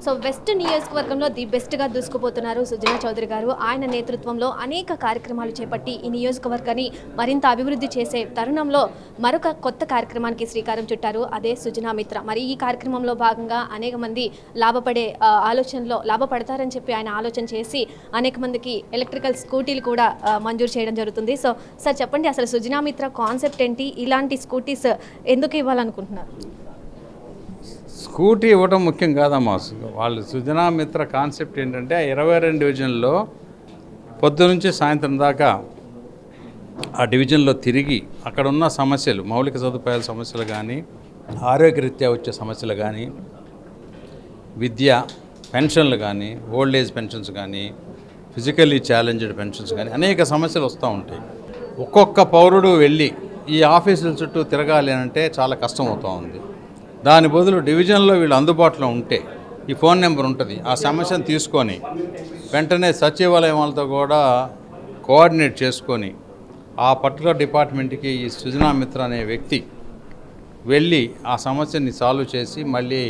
So west నియోజకవర్గంలో the బెస్ట్గా దూసుకుపోతున్నారు సుజనా చౌదరి గారు. ఆయన నేతృత్వంలో అనేక కార్యక్రమాలు చేపట్టి ఈ నియోజకవర్గాన్ని మరింత అభివృద్ధి చేసే తరుణంలో మరొక కొత్త కార్యక్రమానికి శ్రీకారం చుట్టారు. అదే సుజనా మిత్ర. మరి ఈ కార్యక్రమంలో భాగంగా అనేక మంది ఆలోచనలో లాభపడతారని చెప్పి ఆయన ఆలోచన చేసి అనేక మందికి ఎలక్ట్రికల్ స్కూటీలు కూడా మంజూరు చేయడం జరుగుతుంది. సో సార్ చెప్పండి, అసలు సుజనా మిత్ర కాన్సెప్ట్ ఏంటి? ఇలాంటి స్కూటీస్ ఎందుకు ఇవ్వాలనుకుంటున్నారు? స్కూటీ ఇవ్వడం ముఖ్యం కాదమ్మా. వాళ్ళు సుజనా మిత్ర కాన్సెప్ట్ ఏంటంటే 22 డివిజన్లో పొద్దు నుంచి సాయంత్రం దాకా ఆ డివిజన్లో తిరిగి అక్కడ ఉన్న సమస్యలు, మౌలిక సదుపాయాల సమస్యలు కానీ, ఆరోగ్యరీత్యా వచ్చే సమస్యలు కానీ, విద్య, పెన్షన్లు కానీ, ఓల్డ్ ఏజ్ పెన్షన్స్ కానీ, ఫిజికల్లీ ఛాలెంజ్డ్ పెన్షన్స్ కానీ అనేక సమస్యలు వస్తూ ఉంటాయి. ఒక్కొక్క పౌరుడు వెళ్ళి ఈ ఆఫీసుల చుట్టూ తిరగాలి అంటే చాలా కష్టం అవుతూ ఉంది. దాని బదులు డివిజన్లో వీళ్ళు అందుబాటులో ఉంటే ఈ ఫోన్ నెంబర్ ఉంటుంది, ఆ సమస్యను తీసుకొని వెంటనే సచివాలయం వాళ్ళతో కూడా కోఆర్డినేట్ చేసుకొని ఆ పర్టికులర్ డిపార్ట్మెంట్కి ఈ సుజనా మిత్ర అనే వ్యక్తి వెళ్ళి ఆ సమస్యని సాల్వ్ చేసి మళ్ళీ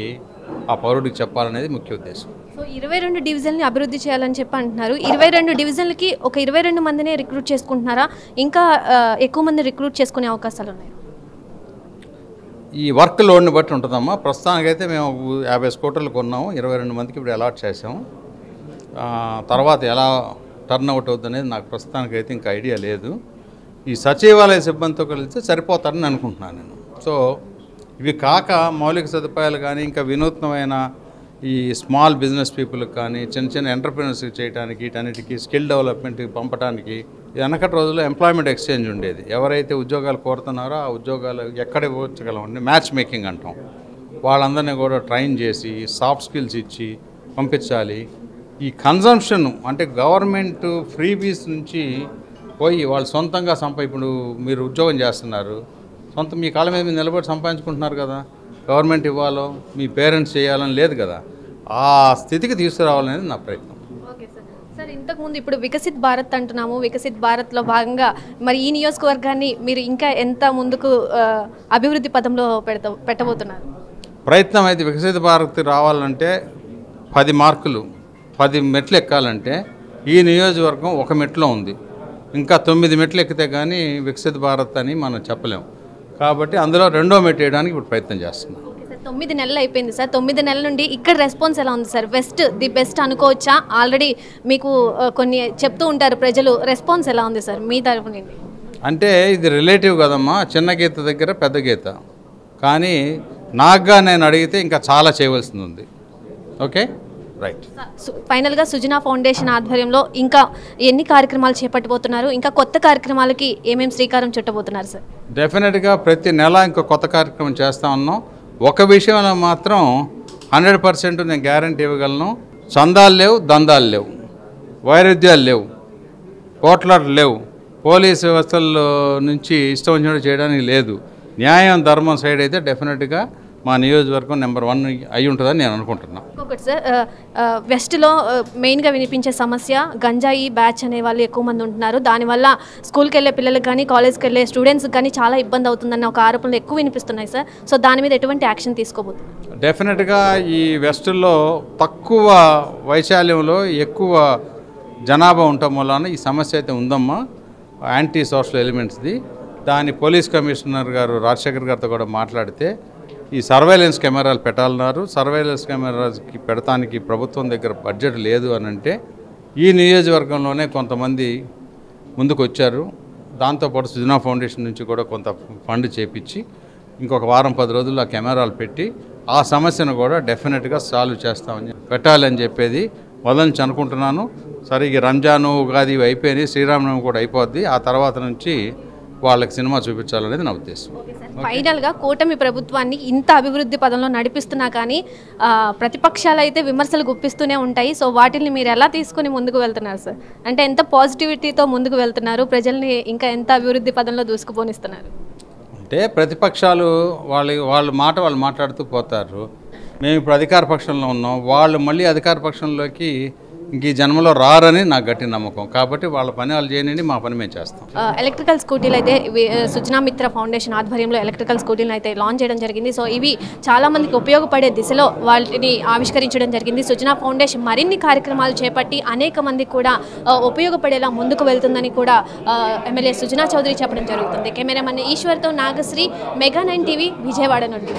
ఆ పౌరుడికి చెప్పాలనేది ముఖ్య ఉద్దేశం. సో 22 డివిజన్ని అభివృద్ధి చేయాలని చెప్పి అంటున్నారు. 22 డివిజన్లకి ఒక 22 మందినే రిక్రూట్ చేసుకుంటున్నారా? ఇంకా ఎక్కువ మంది రిక్రూట్ చేసుకునే అవకాశాలు ఉన్నాయి? ఈ వర్క్ లోడ్ని బట్టి ఉంటుందమ్మా. ప్రస్తుతానికైతే మేము 50 స్కూటర్లు కొన్నాము, 22 మందికి ఇప్పుడు అలాట్ చేసాము. తర్వాత ఎలా టర్న్ అవుట్ అవుతుందనేది నాకు ప్రస్తుతానికైతే ఇంకా ఐడియా లేదు. ఈ సచివాలయ సిబ్బందితో కలిస్తే సరిపోతారని అనుకుంటున్నాను నేను. సో ఇవి కాక మౌలిక సదుపాయాలు కానీ, ఇంకా వినూత్నమైన ఈ స్మాల్ బిజినెస్ పీపుల్కి కానీ, చిన్న చిన్న ఎంటర్ప్రినర్స్కి చేయడానికి, వీటన్నిటికీ స్కిల్ డెవలప్మెంట్కి పంపడానికి వెనకటి రోజుల్లో ఎంప్లాయ్మెంట్ ఎక్స్చేంజ్ ఉండేది. ఎవరైతే ఉద్యోగాలు కోరుతున్నారో ఆ ఉద్యోగాలు ఎక్కడ ఇవ్వగలమండి, మ్యాచ్ మేకింగ్ అంటాం. వాళ్ళందరినీ కూడా ట్రైన్ చేసి సాఫ్ట్ స్కిల్స్ ఇచ్చి పంపించాలి. ఈ కన్జంప్షన్ అంటే గవర్నమెంట్ ఫ్రీబీస్ నుంచి పోయి వాళ్ళు సొంతంగా ఇప్పుడు మీరు ఉద్యోగం చేస్తున్నారు, మీ కాళ్ళ మీద మీరు నిలబడి సంపాదించుకుంటున్నారు కదా, గవర్నమెంట్ ఇవ్వాలో మీ పేరెంట్స్ చేయాలని లేదు కదా, ఆ స్థితికి తీసుకురావాలనేది నా ప్రయత్నం. Okay sir. సార్, ఇంతకుముందు ఇప్పుడు వికసిత్ భారత్ అంటున్నాము. వికసిత్ భారత్లో భాగంగా మరి ఈ నియోజకవర్గాన్ని మీరు ఇంకా ఎంత ముందుకు అభివృద్ధి పదంలో పెట్టబోతున్నారు? ప్రయత్నం అయితే వికసిత భారత్ రావాలంటే 10 మార్కులు 10 మెట్లు ఎక్కాలంటే ఈ నియోజకవర్గం ఒక మెట్లో ఉంది. ఇంకా 9 మెట్లు ఎక్కితే కానీ వికసిత భారత్ అని మనం చెప్పలేము. కాబట్టి అందులో 2వ మెట్టు వేయడానికి ఇప్పుడు ప్రయత్నం చేస్తున్నాం. 9 నెలలు అయిపోయింది సార్. 9 నెలల నుండి ఇక్కడ రెస్పాన్స్ ఎలా ఉంది సార్? వెస్ట్ ది బెస్ట్ అనుకోవచ్చా? ఆల్రెడీ మీకు కొన్ని చెప్తూ ఉంటారు ప్రజలు, రెస్పాన్స్ ఎలా ఉంది సార్ మీ తరపు నుండి? అంటే ఇది రిలేటివ్ కదమ్మా, చిన్న గీత దగ్గర పెద్ద గీత. కానీ నాకుగా నేను అడిగితే ఇంకా చాలా చేయవలసింది ఉంది. Okay, right. ఫైనల్గా సుజనా ఫౌండేషన్ ఆధ్వర్యంలో ఇంకా ఎన్ని కార్యక్రమాలు చేపట్టబోతున్నారు? ఇంకా కొత్త కార్యక్రమాలకి ఏమేమి శ్రీకారం చుట్టబోతున్నారు సార్? డెఫినెట్గా ప్రతి నెల ఇంకో కొత్త కార్యక్రమం చేస్తూ ఉన్నాం. ఒక విషయంలో మాత్రం 100% నేను గ్యారంటీ ఇవ్వగలను. చందాలు లేవు, దందాలు లేవు, వైరుధ్యాలు లేవు, పోట్లాటలు లేవు, పోలీసు వ్యవస్థల నుంచి ఇష్టం వచ్చినట్టు చేయడానికి లేదు. న్యాయం ధర్మం సైడ్ అయితే డెఫినెట్గా మా నియోజకవర్గం నెంబర్ 1 అయి ఉంటుందని నేను అనుకుంటున్నాను. ఇంకొకటి సార్, వెస్ట్లో మెయిన్గా వినిపించే సమస్య గంజాయి బ్యాచ్ అనే వాళ్ళు ఎక్కువ మంది ఉంటున్నారు. దానివల్ల స్కూల్కి వెళ్ళే పిల్లలకు కానీ, కాలేజ్కి వెళ్ళే స్టూడెంట్స్కి కానీ చాలా ఇబ్బంది అవుతుందన్న ఒక ఆరోపణలు ఎక్కువ వినిపిస్తున్నాయి సార్. సో దాని మీద ఎటువంటి యాక్షన్ తీసుకోబోతున్నారు? డెఫినెట్గా ఈ వెస్ట్లో తక్కువ వైశాల్యంలో ఎక్కువ జనాభా ఉండటం వలన ఈ సమస్య అయితే ఉందమ్మా, యాంటీ సోషల్ ఎలిమెంట్స్ది. దాని పోలీస్ కమిషనర్ గారు రాజశేఖర్ గారితో కూడా మాట్లాడితే ఈ సర్వేలెన్స్ కెమెరాలు పెట్టాలన్నారు. సర్వేలెన్స్ కెమెరాస్కి పెడతానికి ప్రభుత్వం దగ్గర బడ్జెట్ లేదు అని అంటే ఈ నియోజకవర్గంలోనే కొంతమంది ముందుకు వచ్చారు. దాంతోపాటు సుజనా ఫౌండేషన్ నుంచి కూడా కొంత ఫండ్ చేపించి ఇంకొక వారం 10 రోజుల్లో ఆ కెమెరాలు పెట్టి ఆ సమస్యను కూడా డెఫినెట్గా సాల్వ్ చేస్తామని పెట్టాలని చెప్పేది మొదలుంచి అనుకుంటున్నాను. సరే, ఈ రంజాను ఉగాది అయిపోయినాయి, శ్రీరామనవమి కూడా అయిపోద్ది. ఆ తర్వాత నుంచి వాళ్ళకి సినిమా చూపించాలనేది నా ఉద్దేశం. ఫైనల్గా కూటమి ప్రభుత్వాన్ని ఇంత అభివృద్ధి పదంలో నడిపిస్తున్నా కానీ ప్రతిపక్షాలు అయితే విమర్శలు గుప్పిస్తూనే ఉంటాయి. సో వాటిని మీరు ఎలా తీసుకుని ముందుకు వెళ్తున్నారు సార్? అంటే ఎంత పాజిటివిటీతో ముందుకు వెళ్తున్నారు? ప్రజల్ని ఇంకా ఎంత అభివృద్ధి పదంలో దూసుకుపోనిస్తున్నారు? అంటే ప్రతిపక్షాలు వాళ్ళ మాట వాళ్ళు మాట్లాడుతూ పోతారు. మేము ఇప్పుడు అధికార పక్షంలో ఉన్నాం, వాళ్ళు మళ్ళీ అధికార పక్షంలోకి ఇంక ఈ జన్మలో రారని నాకు గట్టి నమ్మకం. కాబట్టి వాళ్ళ పని వాళ్ళు చేయనండి, మా పని మేము చేస్తాం. ఎలక్ట్రికల్ స్కూటీలు అయితే సుజనా మిత్ర ఫౌండేషన్ ఆధ్వర్యంలో ఎలక్ట్రికల్ స్కూటీలను అయితే లాంచ్ చేయడం జరిగింది. సో ఇవి చాలామందికి ఉపయోగపడే దిశలో వాటిని ఆవిష్కరించడం జరిగింది. సుజనా ఫౌండేషన్ మరిన్ని కార్యక్రమాలు చేపట్టి అనేక మందికి కూడా ఉపయోగపడేలా ముందుకు వెళ్తుందని కూడా ఎమ్మెల్యే సుజనా చౌదరి చెప్పడం జరుగుతుంది. కెమెరామన్ ఈశ్వర్తో నాగశ్రీ, మెగా 9 టీవీ, విజయవాడ నుండి.